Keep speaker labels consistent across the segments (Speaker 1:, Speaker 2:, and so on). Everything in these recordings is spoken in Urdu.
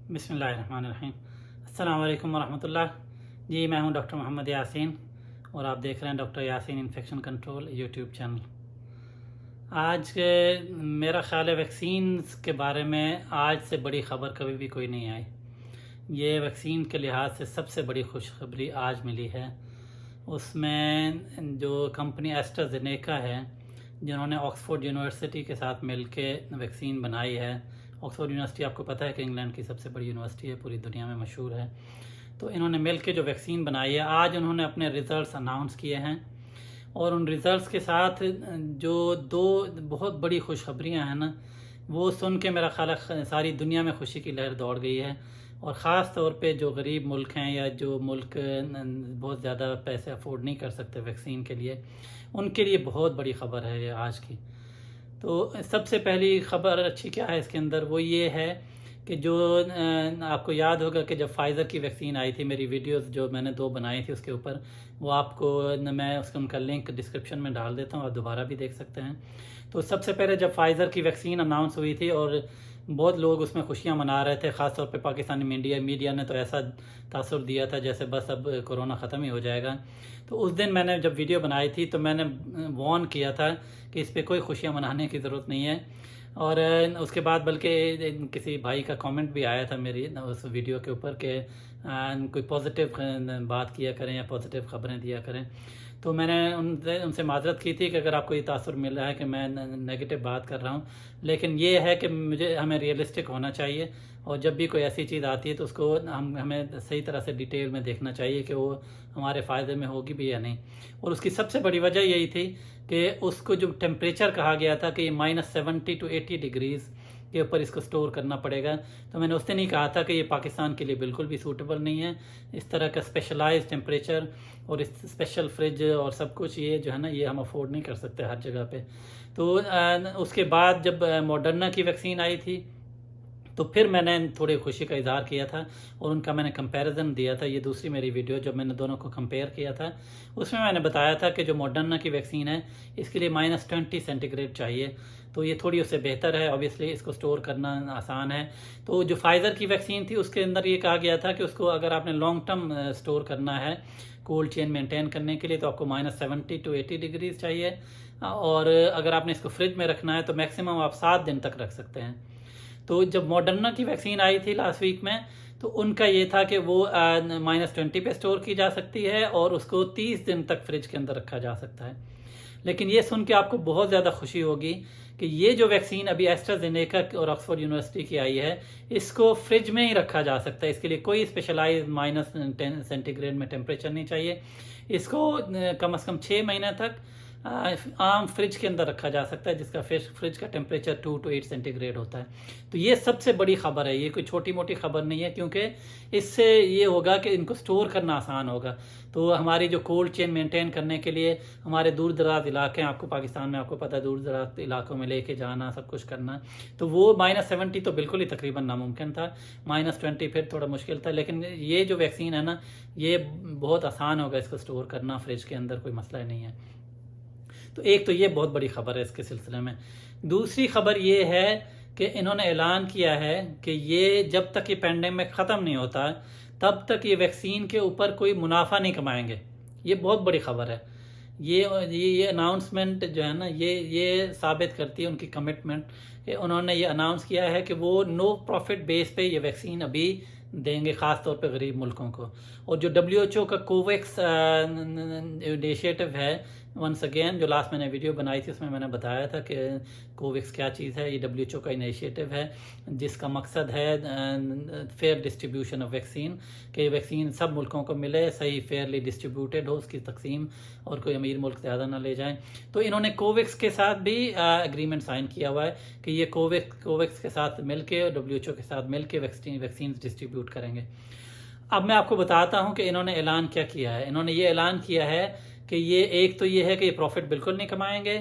Speaker 1: بسم اللہ الرحمن الرحیم۔ السلام علیکم ورحمۃ اللہ۔ جی میں ہوں ڈاکٹر محمد یاسین اور آپ دیکھ رہے ہیں doctor Yasin infection control YouTube channel. آج میرا خیال ہے ویکسینز کے بارے میں آج سے بڑی خبر کبھی بھی کوئی نہیں آئی۔ یہ ویکسین کے لحاظ سے سب سے بڑی خوشخبری آج ملی ہے۔ اس میں جو کمپنی ایسٹرازینیکا ہے جنہوں نے آکسفورڈ یونیورسٹی کے ساتھ مل کے ویکسین بنائی ہے۔ آکسفورڈ یونیورسٹی آپ کو پتہ ہے کہ انگلینڈ کی سب سے بڑی یونیورسٹی ہے، پوری دنیا میں مشہور ہے۔ تو انہوں نے مل کے جو ویکسین بنائی ہے، آج انہوں نے اپنے ریزلٹس اناؤنس کیے ہیں، اور ان ریزلٹس کے ساتھ جو دو بہت بڑی خوشخبریاں ہیں نا، وہ سن کے میرا خیال ہے ساری دنیا میں خوشی کی لہر دوڑ گئی ہے، اور خاص طور پہ جو غریب ملک ہیں یا جو ملک بہت زیادہ پیسے افورڈ نہیں کر سکتے ویکسین کے لیے، ان کے لیے بہت بڑی خبر ہے یہ آج کی۔ تو سب سے پہلی خبر اچھی کیا ہے اس کے اندر، وہ یہ ہے کہ جو آپ کو یاد ہوگا کہ جب فائزر کی ویکسین آئی تھی، میری ویڈیوز جو میں نے 2 بنائی تھی اس کے اوپر، وہ آپ کو میں اس کا ان کا لنک ڈسکرپشن میں ڈال دیتا ہوں، آپ دوبارہ بھی دیکھ سکتے ہیں۔ تو سب سے پہلے جب فائزر کی ویکسین اناؤنس ہوئی تھی اور بہت لوگ اس میں خوشیاں منا رہے تھے، خاص طور پہ پاکستانی میڈیا نے تو ایسا تاثر دیا تھا جیسے بس اب کورونا ختم ہی ہو جائے گا۔ تو اس دن میں نے جب ویڈیو بنائی تھی تو میں نے وارن کیا تھا کہ اس پہ کوئی خوشیاں منانے کی ضرورت نہیں ہے، اور اس کے بعد بلکہ کسی بھائی کا کامنٹ بھی آیا تھا میری اس ویڈیو کے اوپر کہ کوئی پازیٹیو بات کیا کریں یا پازیٹیو خبریں دیا کریں۔ تو میں نے ان سے معذرت کی تھی کہ اگر آپ کو یہ تاثر مل رہا ہے کہ میں نیگیٹو بات کر رہا ہوں، لیکن یہ ہے کہ ہمیں ریئلسٹک ہونا چاہیے، اور جب بھی کوئی ایسی چیز آتی ہے تو اس کو ہمیں صحیح طرح سے ڈیٹیل میں دیکھنا چاہیے کہ وہ ہمارے فائدے میں ہوگی بھی یا نہیں۔ اور اس کی سب سے بڑی وجہ یہی تھی کہ اس کو جو ٹیمپریچر کہا گیا تھا کہ یہ -70 to 80 ڈگریز کے اوپر اس کو سٹور کرنا پڑے گا، تو میں نے اس دن ہی کہا تھا کہ یہ پاکستان کے لیے بالکل بھی سوٹیبل نہیں ہے۔ اس طرح کا اسپیشلائز ٹیمپریچر اور اسپیشل فریج اور سب کچھ یہ جو ہے نا، یہ ہم افورڈ نہیں کر سکتے ہر جگہ پہ۔ تو اس کے بعد جب ماڈرنا کی ویکسین آئی تھی تو پھر میں نے تھوڑی خوشی کا اظہار کیا تھا، اور ان کا میں نے کمپیریزن دیا تھا۔ یہ دوسری میری ویڈیو جب میں نے دونوں کو کمپیئر کیا تھا، اس میں نے بتایا تھا کہ جو ماڈرنا کی ویکسین ہے اس کے لیے -20 سینٹی گریڈ چاہیے، تو یہ تھوڑی اس سے بہتر ہے، اوبیسلی اس کو سٹور کرنا آسان ہے۔ تو جو فائزر کی ویکسین تھی اس کے اندر یہ کہا گیا تھا کہ اس کو اگر آپ نے لانگ ٹرم سٹور کرنا ہے کولڈ چین مینٹین کرنے کے لیے تو آپ کو -70 to 80 ڈگریز چاہیے، اور اگر آپ نے اس کو فریج میں رکھنا ہے تو میکسیمم آپ 7 دن تک رکھ سکتے ہیں۔ تو جب ماڈرنا کی ویکسین آئی تھی لاسٹ ویک میں، تو ان کا یہ تھا کہ وہ -20 پہ سٹور کی جا سکتی ہے اور اس کو 30 دن تک فریج کے اندر رکھا جا سکتا ہے۔ لیکن یہ سن کے آپ کو بہت زیادہ خوشی ہوگی کہ یہ جو ویکسین ابھی ایسٹرازینیکا اور آکسفورڈ یونیورسٹی کی آئی ہے، اس کو فریج میں ہی رکھا جا سکتا ہے۔ اس کے لیے کوئی اسپیشلائز -10 سینٹی گریڈ میں ٹیمپریچر نہیں چاہیے۔ اس کو کم از کم 6 مہینے تک عام فریج کے اندر رکھا جا سکتا ہے، جس کا فریج کا ٹیمپریچر 2 to 8 سینٹی گریڈ ہوتا ہے۔ تو یہ سب سے بڑی خبر ہے، یہ کوئی چھوٹی موٹی خبر نہیں ہے، کیونکہ اس سے یہ ہوگا کہ ان کو سٹور کرنا آسان ہوگا۔ تو ہماری جو کولڈ چین مینٹین کرنے کے لیے ہمارے دور دراز علاقے ہیں، آپ کو پاکستان میں آپ کو پتہ ہے دور دراز علاقوں میں لے کے جانا، سب کچھ کرنا، تو وہ -70 تو بالکل ہی تقریباً ناممکن تھا، -20 پھر تھوڑا مشکل تھا، لیکن یہ جو ویکسین ہے نا، یہ بہت آسان ہوگا اس کو سٹور کرنا فریج کے اندر، کوئی مسئلہ نہیں ہے۔ تو ایک تو یہ بہت بڑی خبر ہے اس کے سلسلے میں۔ دوسری خبر یہ ہے کہ انہوں نے اعلان کیا ہے کہ یہ جب تک یہ پینڈیمک ختم نہیں ہوتا تب تک یہ ویکسین کے اوپر کوئی منافع نہیں کمائیں گے۔ یہ بہت بڑی خبر ہے۔ یہ اناؤنسمنٹ جو ہے نا، یہ ثابت کرتی ہے ان کی کمٹمنٹ کہ انہوں نے یہ اناؤنس کیا ہے کہ وہ نو پروفٹ بیس پہ یہ ویکسین ابھی دیں گے، خاص طور پہ غریب ملکوں کو۔ اور جو WHO کا کوویکس انیشیٹو ہے، ونس اگین جو لاسٹ میں نے ویڈیو بنائی تھی اس میں نے بتایا تھا کہ کوویکس کیا چیز ہے۔ یہ WHO کا انیشیٹو ہے جس کا مقصد ہے فیئر ڈسٹریبیوشن آف ویکسین، کہ ویکسین سب ملکوں کو ملے، صحیح فیئرلی ڈسٹریبیوٹیڈ ہو اس کی تقسیم، اور کوئی امیر ملک زیادہ نہ لے جائیں۔ تو انہوں نے کوویکس کے ساتھ بھی اگریمنٹ سائن کیا ہوا ہے کہ یہ کوویکس کے ساتھ مل کے، WHO کے ساتھ مل کے ویکسینز ڈسٹریبیوٹ کریں گے۔ اب میں آپ کو بتاتا ہوں کہ انہوں نے اعلان کیا کیا ہے۔ انہوں نے یہ اعلان کیا ہے کہ یہ ایک تو یہ ہے کہ یہ پروفٹ بالکل نہیں کمائیں گے،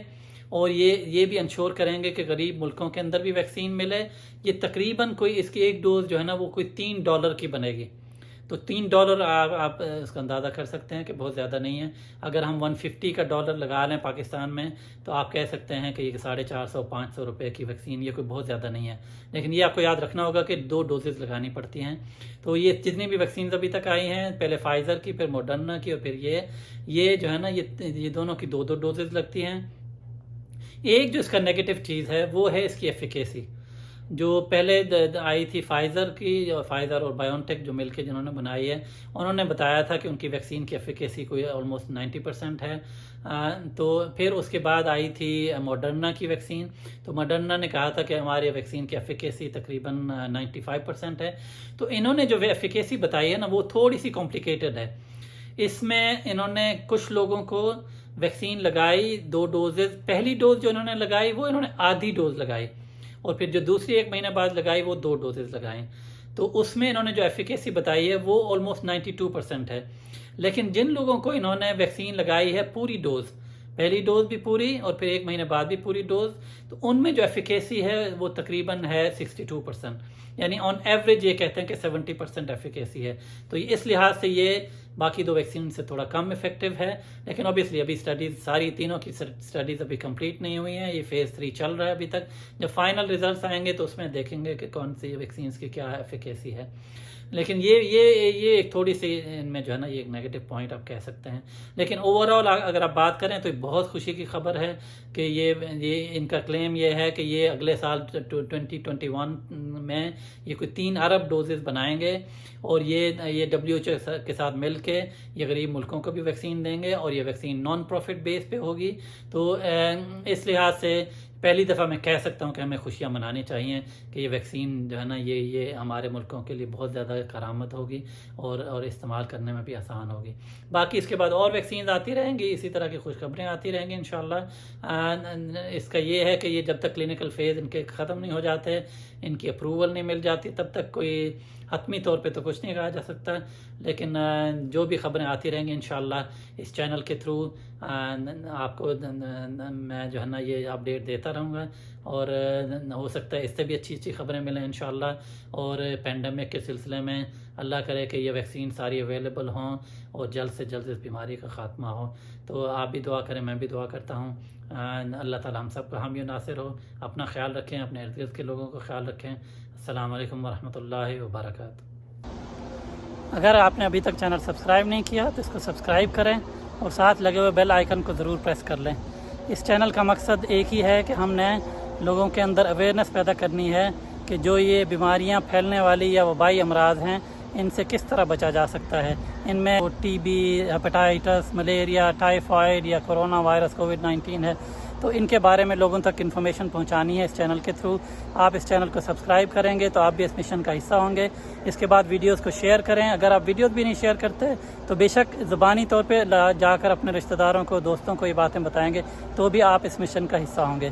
Speaker 1: اور یہ بھی انشور کریں گے کہ غریب ملکوں کے اندر بھی ویکسین ملے۔ یہ تقریباً کوئی اس کی ایک ڈوز جو ہے نا وہ کوئی $3 کی بنے گی۔ تو $3 آپ اس کا اندازہ کر سکتے ہیں کہ بہت زیادہ نہیں ہے. اگر ہم $150 کا ڈالر لگا لیں پاکستان میں تو آپ کہہ سکتے ہیں کہ یہ 450-500 روپے کی ویکسین یہ کوئی بہت زیادہ نہیں ہے. لیکن یہ آپ کو یاد رکھنا ہوگا کہ 2 ڈوزز لگانی پڑتی ہیں. تو یہ جتنی بھی ویکسینز ابھی تک آئی ہیں، پہلے فائزر کی، پھر موڈرنا کی، اور پھر یہ جو ہے نا یہ دونوں کی 2 ڈوزز لگتی ہیں. ایک جو اس کا نیگیٹو چیز ہے وہ ہے اس کی ایفیکیسی. جو پہلے آئی تھی فائزر کی، فائزر اور بایون ٹیک جو مل کے جنہوں نے بنائی ہے، انہوں نے بتایا تھا کہ ان کی ویکسین کی ایفیکیسی کوئی آلموسٹ 90% ہے. تو پھر اس کے بعد آئی تھی موڈرنا کی ویکسین. تو موڈرنا نے کہا تھا کہ ہماری ویکسین کی ایفیکیسی تقریباً 95% ہے. تو انہوں نے جو ایفیکیسی بتائی ہے نا وہ تھوڑی سی کمپلیکیٹڈ ہے. اس میں انہوں نے کچھ لوگوں کو ویکسین لگائی 2 ڈوزز. پہلی ڈوز جو انہوں نے لگائی وہ انہوں نے آدھی ڈوز لگائی، اور پھر جو دوسری 1 مہینہ بعد لگائی وہ 2 ڈوزز لگائیں. تو اس میں انہوں نے جو ایفیکیسی بتائی ہے وہ آلموسٹ 92% ہے. لیکن جن لوگوں کو انہوں نے ویکسین لگائی ہے پوری ڈوز، پہلی ڈوز بھی پوری اور پھر 1 مہینے بعد بھی پوری ڈوز، تو ان میں جو ایفیکیسی ہے وہ تقریباً ہے 62%. یعنی آن ایوریج یہ کہتے ہیں کہ 70% ایفیکیسی ہے. تو اس لحاظ سے یہ باقی 2 ویکسین سے تھوڑا کم افیکٹو ہے. لیکن اوبیسلی ابھی اسٹڈیز ساری تینوں کی اسٹڈیز ابھی کمپلیٹ نہیں ہوئی ہیں. یہ فیز 3 چل رہا ہے ابھی تک. جب فائنل ریزلٹس آئیں گے تو اس میں دیکھیں گے کہ کون سی ویکسینز کی کیا ایفیکیسی ہے. لیکن یہ ایک تھوڑی سی ان میں جو ہے نا یہ ایک نیگیٹو پوائنٹ آپ کہہ سکتے ہیں. لیکن اوور آل اگر آپ بات کریں تو بہت خوشی کی خبر ہے کہ یہ ان کا کلیم یہ ہے کہ یہ اگلے سال 2021 میں یہ کوئی 3 ارب ڈوزز بنائیں گے، اور یہ WHO کے ساتھ مل کے یہ غریب ملکوں کو بھی ویکسین دیں گے، اور یہ ویکسین نان پروفٹ بیس پہ ہوگی. تو اس لحاظ سے پہلی دفعہ میں کہہ سکتا ہوں کہ ہمیں خوشیاں منانی چاہیے کہ یہ ویکسین جو ہے نا یہ ہمارے ملکوں کے لیے بہت زیادہ کارآمد ہوگی اور استعمال کرنے میں بھی آسان ہوگی. باقی اس کے بعد اور ویکسینز آتی رہیں گی، اسی طرح کی خوشخبریاں آتی رہیں گی انشاءاللہ. اس کا یہ ہے کہ یہ جب تک کلینکل فیز ان کے ختم نہیں ہو جاتے، ان کی اپروول نہیں مل جاتی، تب تک کوئی حتمی طور پہ تو کچھ نہیں کہا جا سکتا. لیکن جو بھی خبریں آتی رہیں گی انشاءاللہ اس چینل کے تھرو آپ کو میں جو ہے نا یہ اپڈیٹ دیتا رہوں گا، اور ہو سکتا ہے اس سے بھی اچھی خبریں ملیں انشاءاللہ. اور پینڈیمک کے سلسلے میں اللہ کرے کہ یہ ویکسین ساری اویلیبل ہوں اور جلد سے جلد اس بیماری کا خاتمہ ہو. تو آپ بھی دعا کریں، میں بھی دعا کرتا ہوں. اللہ تعالیٰ ہم سب کا حامی و ناصر ہو. اپنا خیال رکھیں، اپنے ارد گرد کے لوگوں کا خیال رکھیں. السلام علیکم ورحمۃ اللہ وبرکاتہ. اگر آپ نے ابھی تک چینل سبسکرائب نہیں کیا تو اس کو سبسکرائب کریں اور ساتھ لگے ہوئے بیل آئیکن کو ضرور پریس کر لیں. اس چینل کا مقصد ایک ہی ہے کہ ہم نے لوگوں کے اندر اویئرنیس پیدا کرنی ہے کہ جو یہ بیماریاں پھیلنے والی یا وبائی امراض ہیں ان سے کس طرح بچا جا سکتا ہے. ان میں T B, hepatitis, malaria, typhoid یا کورونا وائرس کووڈ-19 ہے. تو ان کے بارے میں لوگوں تک انفارمیشن پہنچانی ہے اس چینل کے تھرو. آپ اس چینل کو سبسکرائب کریں گے تو آپ بھی اس مشن کا حصہ ہوں گے. اس کے بعد ویڈیوز کو شیئر کریں. اگر آپ ویڈیوز بھی نہیں شیئر کرتے تو بے شک زبانی طور پہ جا کر اپنے رشتہ داروں کو، دوستوں کو یہ باتیں بتائیں گے تو بھی آپ اس مشن کا حصہ ہوں گے.